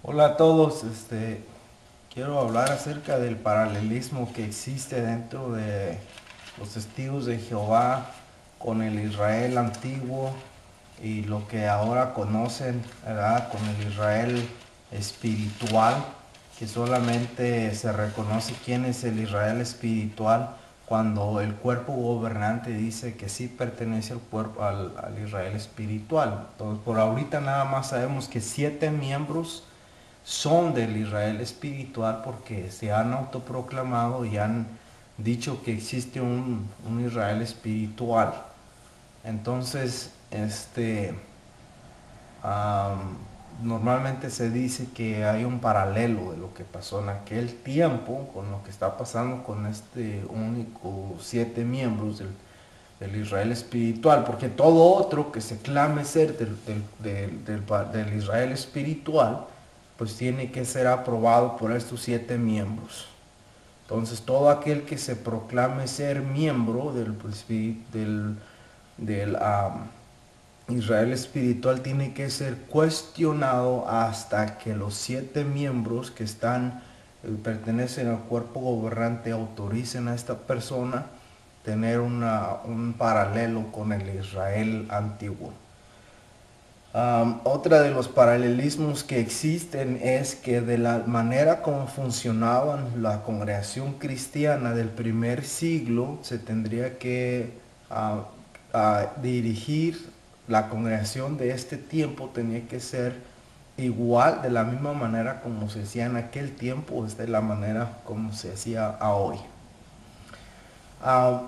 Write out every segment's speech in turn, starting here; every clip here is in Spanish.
Hola a todos, quiero hablar acerca del paralelismo que existe dentro de los testigos de Jehová con el Israel antiguo y lo que ahora conocen, ¿verdad? Con el Israel espiritual, que solamente se reconoce quién es el Israel espiritual cuando el cuerpo gobernante dice que sí pertenece al cuerpo al Israel espiritual. Entonces, por ahorita nada más sabemos que 7 miembros son del Israel espiritual porque se han autoproclamado y han dicho que existe un Israel espiritual. Entonces, um, normalmente se dice que hay un paralelo de lo que pasó en aquel tiempo con lo que está pasando con este único 7 miembros del Israel espiritual, porque todo otro que se clame ser del Israel espiritual, pues tiene que ser aprobado por estos 7 miembros. Entonces, todo aquel que se proclame ser miembro del Israel espiritual tiene que ser cuestionado hasta que los 7 miembros que pertenecen al cuerpo gobernante autoricen a esta persona tener un paralelo con el Israel antiguo. Otra de los paralelismos que existen es que de la manera como funcionaban la congregación cristiana del primer siglo, se tendría que dirigir la congregación de este tiempo, tenía que ser igual, de la misma manera como se hacía en aquel tiempo, es de la manera como se hacía a hoy. Ah,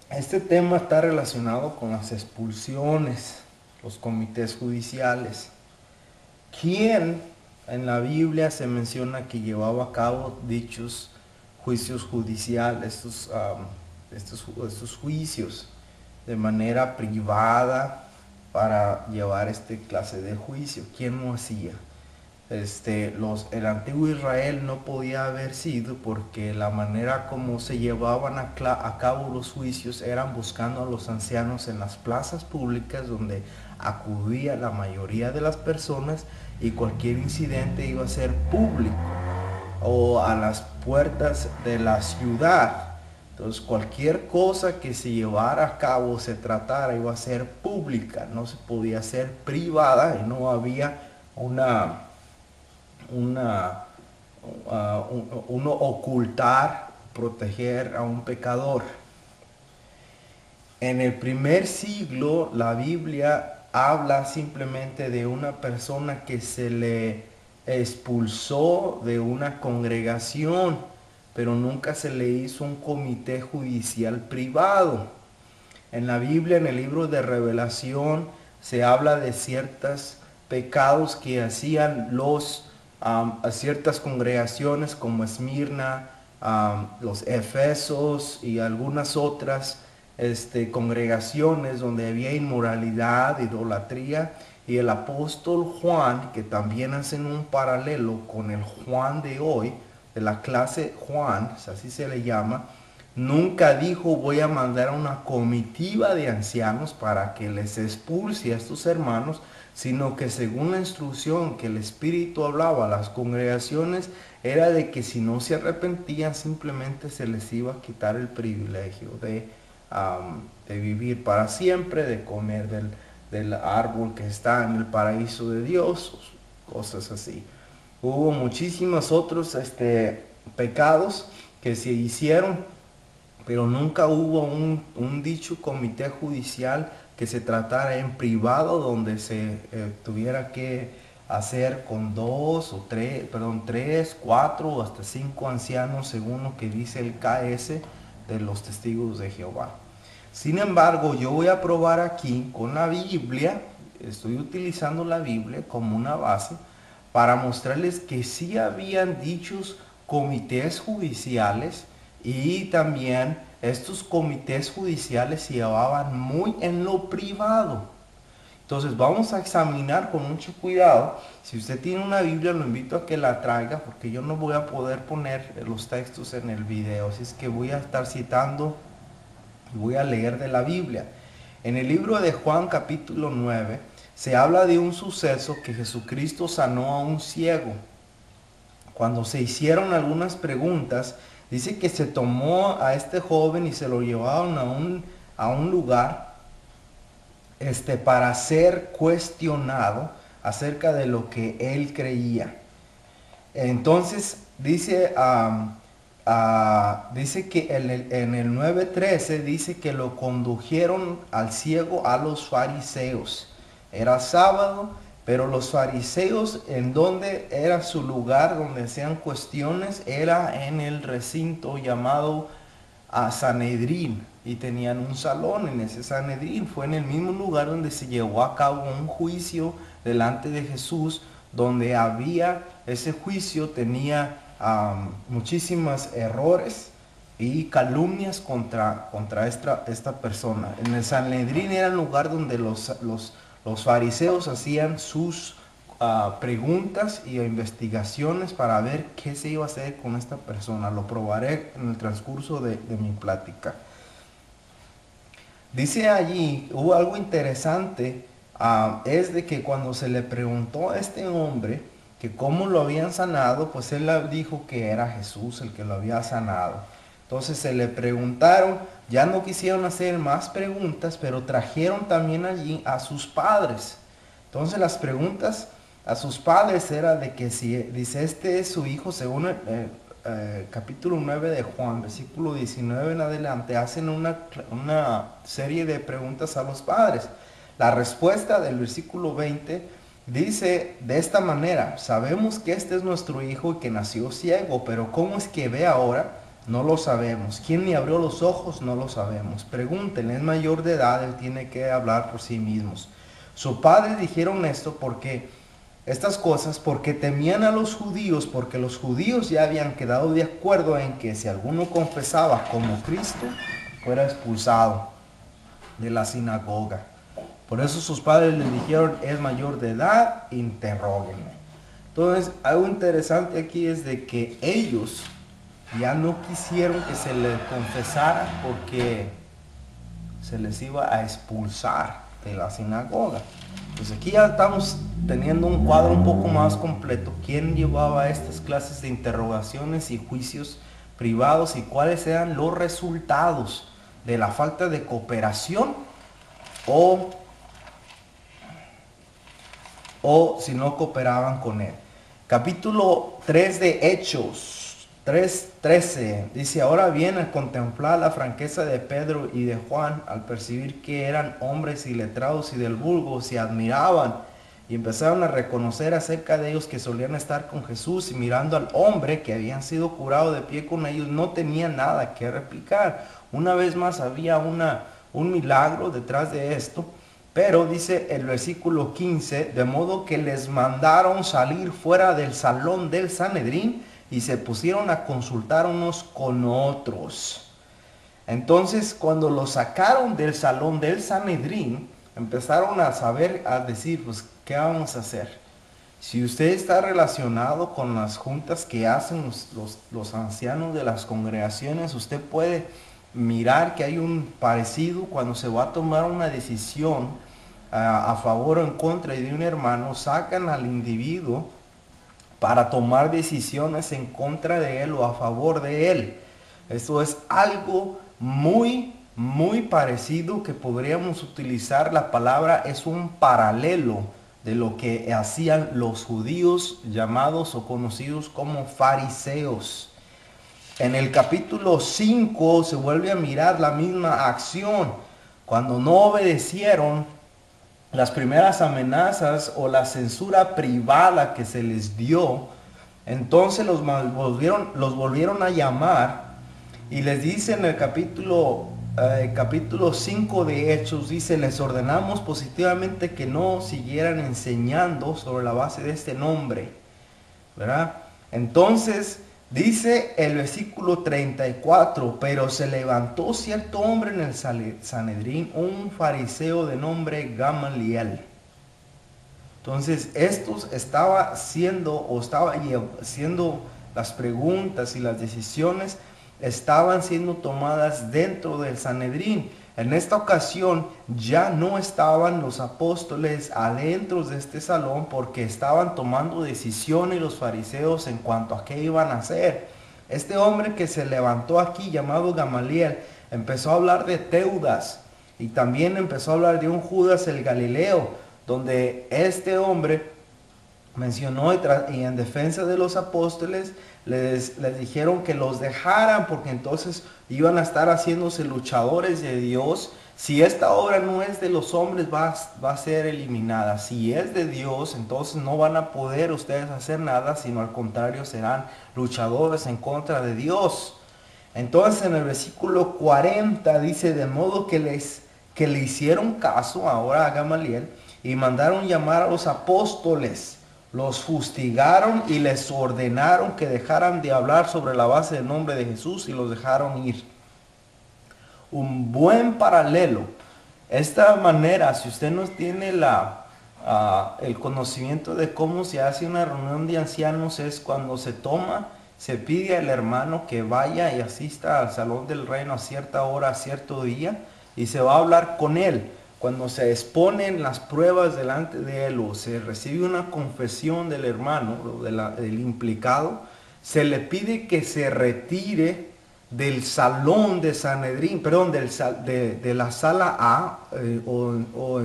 este tema está relacionado con las expulsiones, los comités judiciales. ¿Quién en la Biblia se menciona que llevaba a cabo dichos juicios judiciales, estos juicios de manera privada para llevar este clase de juicio? ¿Quién lo hacía? El antiguo Israel no podía haber sido porque la manera como se llevaban a cabo los juicios eran buscando a los ancianos en las plazas públicas donde acudía la mayoría de las personas y cualquier incidente iba a ser público o a las puertas de la ciudad. Entonces cualquier cosa que se llevara a cabo, se tratara, iba a ser pública, no se podía hacer privada y no había una una, uno ocultar, proteger a un pecador. En el primer siglo la Biblia habla simplemente de una persona que se le expulsó de una congregación, pero nunca se le hizo un comité judicial privado. En la Biblia, en el libro de Revelación, se habla de ciertos pecados que hacían a ciertas congregaciones como Esmirna, los Efesos y algunas otras congregaciones donde había inmoralidad, idolatría. Y el apóstol Juan, que también hacen un paralelo con el Juan de hoy, de la clase Juan, así se le llama, nunca dijo voy a mandar a una comitiva de ancianos para que les expulse a estos hermanos, sino que según la instrucción que el Espíritu hablaba a las congregaciones, era de que si no se arrepentían simplemente se les iba a quitar el privilegio de vivir para siempre, de comer del árbol que está en el paraíso de Dios, cosas así. Hubo muchísimos otros pecados que se hicieron, pero nunca hubo un dicho comité judicial que se tratara en privado donde se tuviera que hacer con dos o tres, perdón, tres, cuatro o hasta 5 ancianos según lo que dice el KS de los testigos de Jehová. Sin embargo, yo voy a probar aquí con la Biblia, estoy utilizando la Biblia como una base para mostrarles que sí habían dichos comités judiciales y también estos comités judiciales se llevaban muy en lo privado. Entonces vamos a examinar con mucho cuidado. Si usted tiene una Biblia, lo invito a que la traiga porque yo no voy a poder poner los textos en el video. Así es que voy a estar citando y voy a leer de la Biblia. En el libro de Juan capítulo 9 se habla de un suceso que Jesucristo sanó a un ciego. Cuando se hicieron algunas preguntas, dice que se tomó a este joven y se lo llevaron a un lugar para ser cuestionado acerca de lo que él creía. Entonces dice que en el 9:13 dice que lo condujeron al ciego a los fariseos. Era sábado, pero los fariseos, en donde era su lugar donde hacían cuestiones, era en el recinto llamado Sanedrín, y tenían un salón en ese Sanedrín. Fue en el mismo lugar donde se llevó a cabo un juicio delante de Jesús, donde había ese juicio, tenía muchísimos errores y calumnias contra esta persona. En el Sanedrín era el lugar donde los fariseos hacían sus preguntas y investigaciones para ver qué se iba a hacer con esta persona. Lo probaré en el transcurso de mi plática. Dice allí, hubo algo interesante, es de que cuando se le preguntó a este hombre que cómo lo habían sanado, pues él dijo que era Jesús el que lo había sanado. Entonces se le preguntaron, ya no quisieron hacer más preguntas, pero trajeron también allí a sus padres. Entonces las preguntas a sus padres era de que si, dice, este es su hijo, según capítulo 9 de Juan, versículo 19 en adelante, hacen una serie de preguntas a los padres. La respuesta del versículo 20 dice de esta manera: sabemos que este es nuestro hijo y que nació ciego, pero ¿cómo es que ve ahora? No lo sabemos. ¿Quién le abrió los ojos? No lo sabemos. Pregúntenle, es mayor de edad, él tiene que hablar por sí mismos. Sus padres dijeron estas cosas porque temían a los judíos, porque los judíos ya habían quedado de acuerdo en que si alguno confesaba como Cristo, fuera expulsado de la sinagoga. Por eso sus padres le dijeron, es mayor de edad, interróguenle. Entonces, algo interesante aquí es de que ellos ya no quisieron que se les confesara porque se les iba a expulsar de la sinagoga. Pues aquí ya estamos teniendo un cuadro un poco más completo. ¿Quién llevaba estas clases de interrogaciones y juicios privados y cuáles eran los resultados de la falta de cooperación o si no cooperaban con él? Capítulo 3 de Hechos 3:13 dice: ahora bien, al contemplar la franqueza de Pedro y de Juan, al percibir que eran hombres iletrados y del vulgo, se admiraban y empezaron a reconocer acerca de ellos que solían estar con Jesús, y mirando al hombre que habían sido curado de pie con ellos, no tenían nada que replicar. Una vez más había un milagro detrás de esto. Pero dice el versículo 15, de modo que les mandaron salir fuera del salón del Sanedrín y se pusieron a consultar unos con otros. Entonces, cuando los sacaron del salón del Sanedrín, empezaron a decir, pues, ¿qué vamos a hacer? Si usted está relacionado con las juntas que hacen los ancianos de las congregaciones, usted puede mirar que hay un parecido cuando se va a tomar una decisión a favor o en contra de un hermano. Sacan al individuo para tomar decisiones en contra de él o a favor de él. Esto es algo muy, muy parecido, que podríamos utilizar la palabra, es un paralelo de lo que hacían los judíos llamados o conocidos como fariseos. En el capítulo 5 se vuelve a mirar la misma acción. Cuando no obedecieron las primeras amenazas o la censura privada que se les dio, entonces los volvieron a llamar y les dice en el capítulo 5 de Hechos, dice: les ordenamos positivamente que no siguieran enseñando sobre la base de este nombre, ¿verdad? Entonces dice el versículo 34, pero se levantó cierto hombre en el Sanedrín, un fariseo de nombre Gamaliel. Entonces estos estaba haciendo las preguntas y las decisiones estaban siendo tomadas dentro del Sanedrín. En esta ocasión ya no estaban los apóstoles adentro de este salón porque estaban tomando decisiones los fariseos en cuanto a qué iban a hacer. Este hombre que se levantó aquí, llamado Gamaliel, empezó a hablar de Teudas y también empezó a hablar de un Judas el Galileo, donde este hombre mencionó y en defensa de los apóstoles les dijeron que los dejaran porque entonces iban a estar haciéndose luchadores de Dios. Si esta obra no es de los hombres, va a ser eliminada. Si es de Dios, entonces no van a poder ustedes hacer nada, sino al contrario serán luchadores en contra de Dios. Entonces en el versículo 40 dice, de modo que le hicieron caso ahora a Gamaliel y mandaron llamar a los apóstoles. Los fustigaron y les ordenaron que dejaran de hablar sobre la base del nombre de Jesús y los dejaron ir. Un buen paralelo. Esta manera, si usted no tiene el conocimiento de cómo se hace una reunión de ancianos, es cuando se pide al hermano que vaya y asista al salón del reino a cierta hora, a cierto día, y se va a hablar con él. Cuando se exponen las pruebas delante de él o se recibe una confesión del hermano, del implicado, se le pide que se retire del salón de Sanedrín, perdón, de la sala A o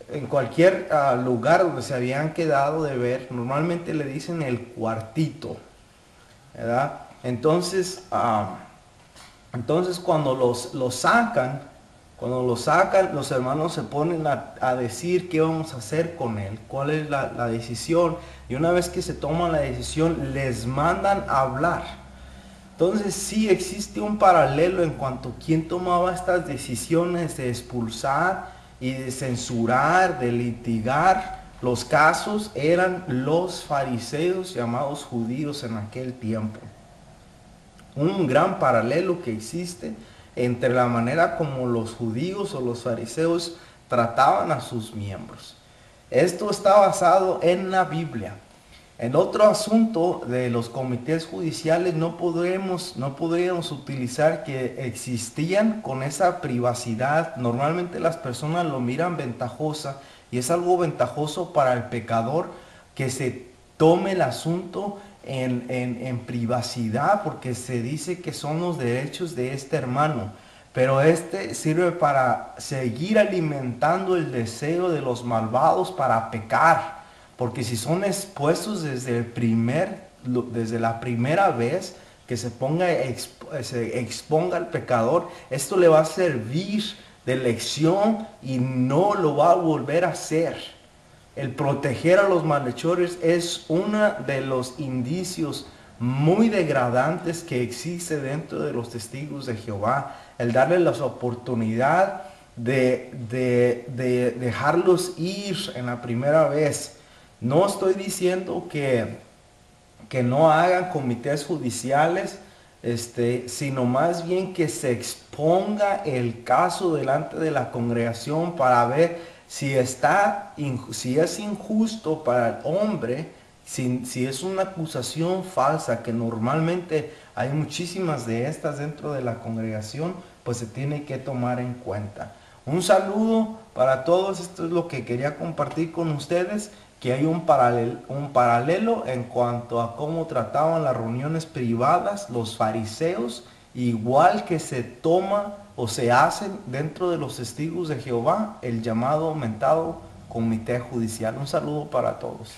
en cualquier lugar donde se habían quedado de ver. Normalmente le dicen el cuartito, ¿verdad? Entonces cuando los sacan, los hermanos se ponen a decir qué vamos a hacer con él, cuál es la decisión. Y una vez que se toma la decisión, les mandan a hablar. Entonces sí existe un paralelo en cuanto a quién tomaba estas decisiones de expulsar y de censurar, de litigar los casos. Eran los fariseos llamados judíos en aquel tiempo. Un gran paralelo que existe entre la manera como los judíos o los fariseos trataban a sus miembros. Esto está basado en la Biblia. En otro asunto de los comités judiciales no podríamos utilizar que existían con esa privacidad. Normalmente las personas lo miran ventajosa y es algo ventajoso para el pecador que se tome el asunto en privacidad, porque se dice que son los derechos de este hermano, pero este sirve para seguir alimentando el deseo de los malvados para pecar, porque si son expuestos desde la primera vez que se exponga al pecador, esto le va a servir de lección y no lo va a volver a hacer. El proteger a los malhechores es uno de los indicios muy degradantes que existe dentro de los testigos de Jehová. El darle la oportunidad de dejarlos ir en la primera vez. No estoy diciendo que no hagan comités judiciales, sino más bien que se exponga el caso delante de la congregación para ver si es injusto para el hombre, si es una acusación falsa, que normalmente hay muchísimas de estas dentro de la congregación, pues se tiene que tomar en cuenta. Un saludo para todos. Esto es lo que quería compartir con ustedes, que hay un paralelo en cuanto a cómo trataban las reuniones privadas los fariseos, igual que se toma o se hacen dentro de los testigos de Jehová, el llamado aumentado comité judicial. Un saludo para todos.